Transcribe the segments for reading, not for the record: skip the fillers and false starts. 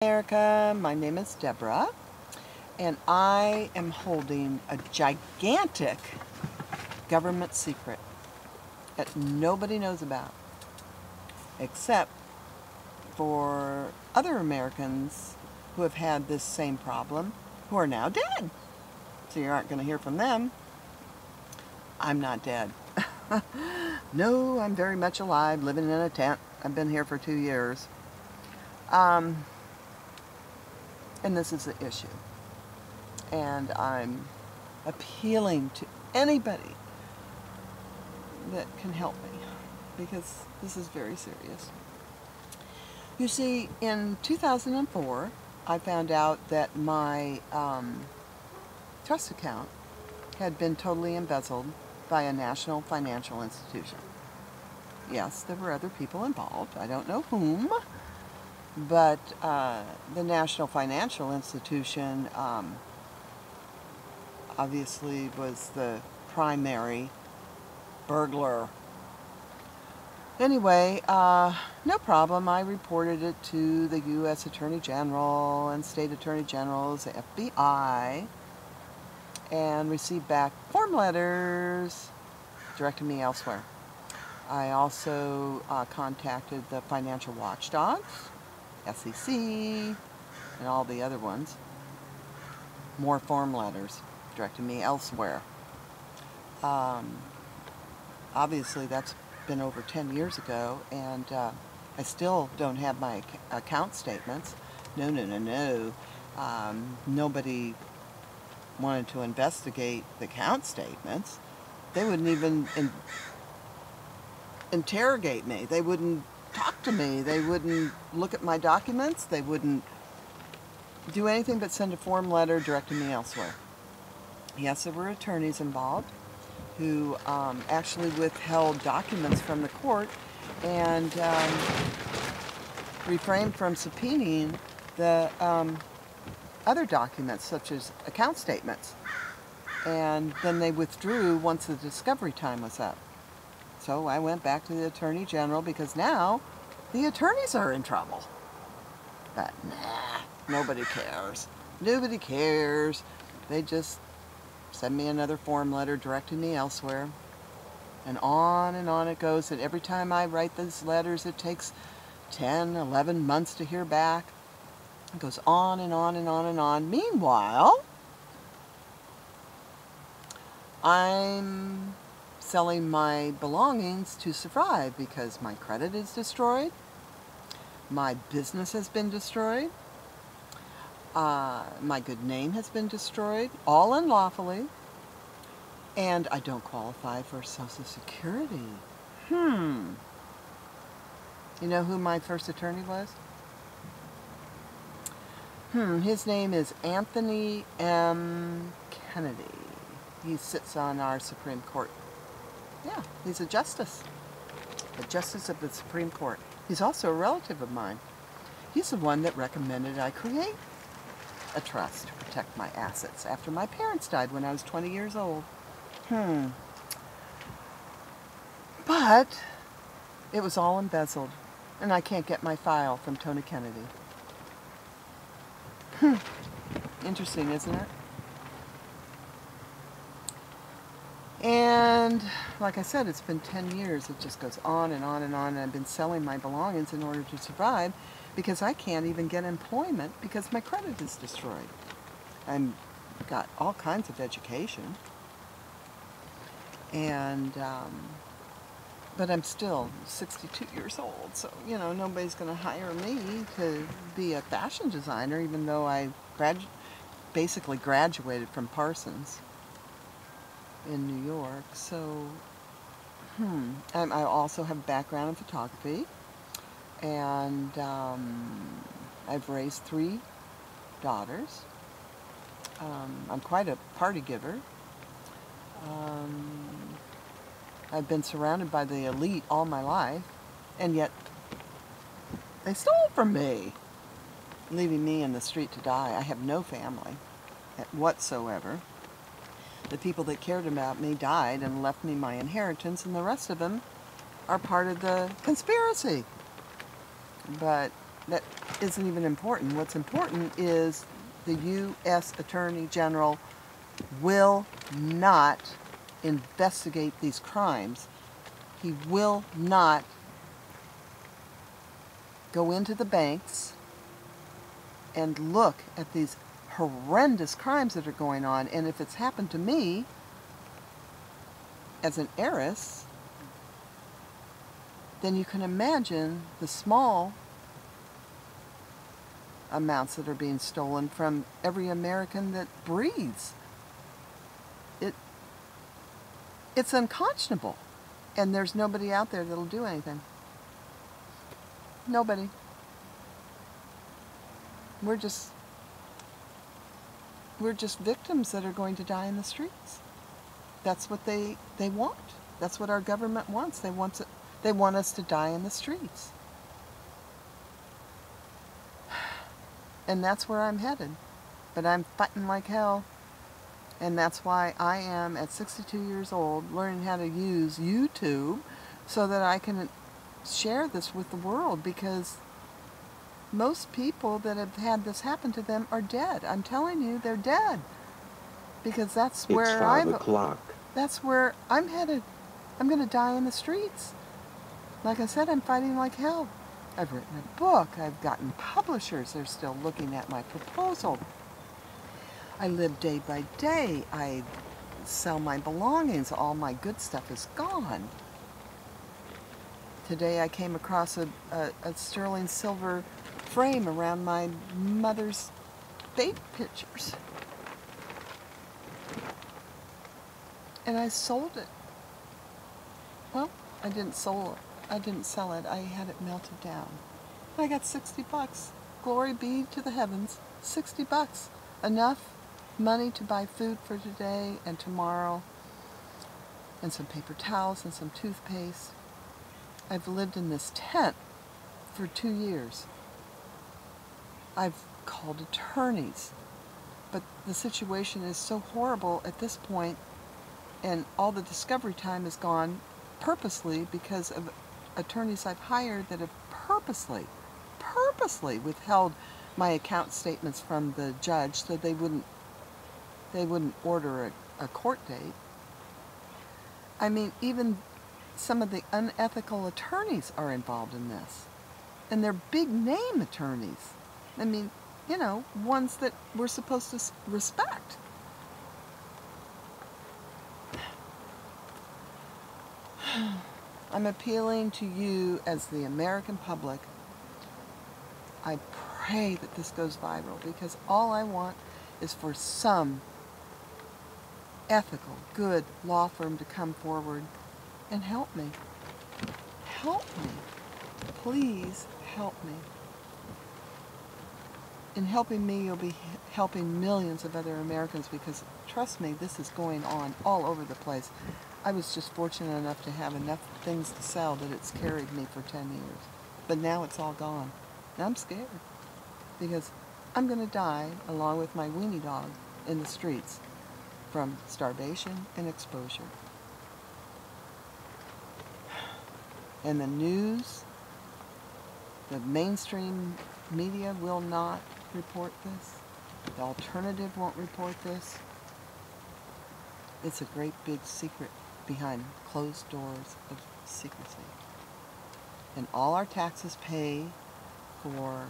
America, my name is Deborah, and I am holding a gigantic government secret that nobody knows about, except for other Americans who have had this same problem, who are now dead. So you aren't going to hear from them. I'm not dead. No, I'm very much alive, living in a tent. I've been here for 2 years. And this is the issue. And I'm appealing to anybody that can help me, because this is very serious. You see, in 2004, I found out that my trust account had been totally embezzled by a national financial institution. Yes, there were other people involved. I don't know whom. But the National Financial Institution obviously was the primary burglar. Anyway, no problem. I reported it to the U.S. Attorney General and State Attorney Generals, the FBI, and received back form letters directing me elsewhere. I also contacted the financial watchdogs, SEC, and all the other ones. More form letters directing me elsewhere. Obviously, that's been over 10 years ago, and I still don't have my account statements. No. Nobody wanted to investigate the account statements. They wouldn't even interrogate me. They wouldn't talk to me. They wouldn't look at my documents. They wouldn't do anything but send a form letter directing me elsewhere. Yes, there were attorneys involved who actually withheld documents from the court and refrained from subpoenaing the other documents, such as account statements. And then they withdrew once the discovery time was up. So I went back to the Attorney General, because now the attorneys are in trouble. But nah, nobody cares. Nobody cares. They just send me another form letter directing me elsewhere. And on it goes. And every time I write these letters, it takes 10, 11 months to hear back. It goes on and on and on and on. Meanwhile, I'm selling my belongings to survive, because my credit is destroyed, my business has been destroyed, my good name has been destroyed, all unlawfully, and I don't qualify for Social Security. You know who my first attorney was? His name is Anthony M. Kennedy. He sits on our Supreme Court. Yeah, he's a justice of the Supreme Court. He's also a relative of mine. He's the one that recommended I create a trust to protect my assets after my parents died when I was 20 years old. But it was all embezzled, and I can't get my file from Tony Kennedy. Interesting, isn't it? And like I said, it's been 10 years. It just goes on and on and on. And I've been selling my belongings in order to survive, because I can't even get employment because my credit is destroyed. I've got all kinds of education. And, but I'm still 62 years old. So, you know, nobody's going to hire me to be a fashion designer, even though I basically graduated from Parsons in New York. So I also have a background in photography, and I've raised 3 daughters. I'm quite a party giver. I've been surrounded by the elite all my life, and yet they stole from me, leaving me in the street to die. I have no family whatsoever. The people that cared about me died and left me my inheritance, and the rest of them are part of the conspiracy. But That isn't even important. What's important is the U.S. Attorney General will not investigate these crimes. He will not go into the banks and look at these horrendous crimes that are going on. And if it's happened to me as an heiress, then you can imagine the small amounts that are being stolen from every American that breathes. It's unconscionable. And there's nobody out there that'll do anything. Nobody. We're just victims that are going to die in the streets. That's what they want. That's what our government wants. They want us to die in the streets. And that's where I'm headed. But I'm fighting like hell. And that's why I am, at 62 years old, learning how to use YouTube so that I can share this with the world, because most people that have had this happen to them are dead. I'm telling you, they're dead. Because that's where It's 5 o'clock. That's where I'm headed. I'm going to die in the streets. Like I said, I'm fighting like hell. I've written a book. I've gotten publishers. They're still looking at my proposal. I live day by day. I sell my belongings. All my good stuff is gone. Today I came across a sterling silver frame around my mother's baby pictures. And I sold it. Well, I didn't sell it. I had it melted down. I got $60. Glory be to the heavens. $60. Enough money to buy food for today and tomorrow, and some paper towels and some toothpaste. I've lived in this tent for 2 years. I've called attorneys, but the situation is so horrible at this point, and all the discovery time is gone purposely because of attorneys I've hired that have purposely withheld my account statements from the judge so they wouldn't order a court date. I mean, even some of the unethical attorneys are involved in this. And they're big name attorneys. I mean, you know, ones that we're supposed to respect. I'm appealing to you as the American public. I pray that this goes viral, because all I want is for some ethical, good law firm to come forward and help me. Help me. Please help me. In helping me, you'll be helping millions of other Americans, because trust me, this is going on all over the place. I was just fortunate enough to have enough things to sell that it's carried me for 10 years. But now it's all gone. And I'm scared, because I'm going to die along with my weenie dog in the streets from starvation and exposure. And the news, the mainstream media will not report this. The alternative won't report this. It's a great big secret behind closed doors of secrecy. And all our taxes pay for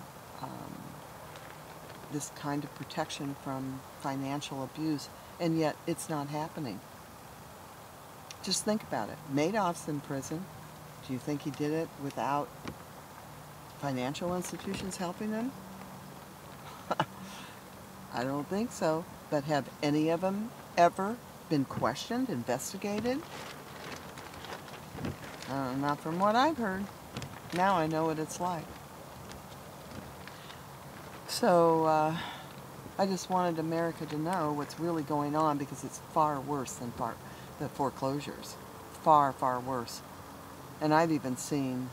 this kind of protection from financial abuse, and yet it's not happening. Just think about it. Madoff's in prison. Do you think he did it without financial institutions helping him? I don't think so. But have any of them ever been questioned, investigated? Not from what I've heard. Now I know what it's like. So I just wanted America to know what's really going on, because it's far worse than the foreclosures. Far, far worse. And I've even seen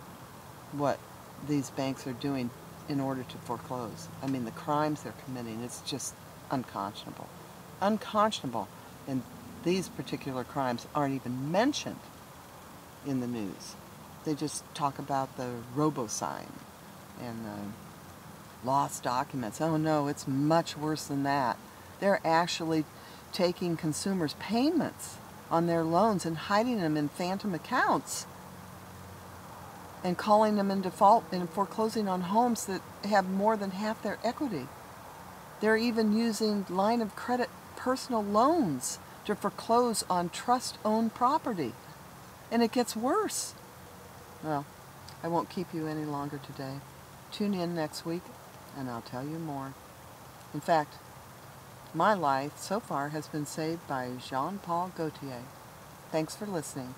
what these banks are doing in order to foreclose. I mean, the crimes they're committing, it's just unconscionable. Unconscionable. And these particular crimes aren't even mentioned in the news. They just talk about the robo-sign and lost documents. Oh no, it's much worse than that. They're actually taking consumers' payments on their loans and hiding them in phantom accounts and calling them in default and foreclosing on homes that have more than half their equity. They're even using line of credit personal loans to foreclose on trust-owned property. And it gets worse. Well, I won't keep you any longer today. Tune in next week and I'll tell you more. In fact, my life so far has been saved by Jean-Paul Gaultier. Thanks for listening.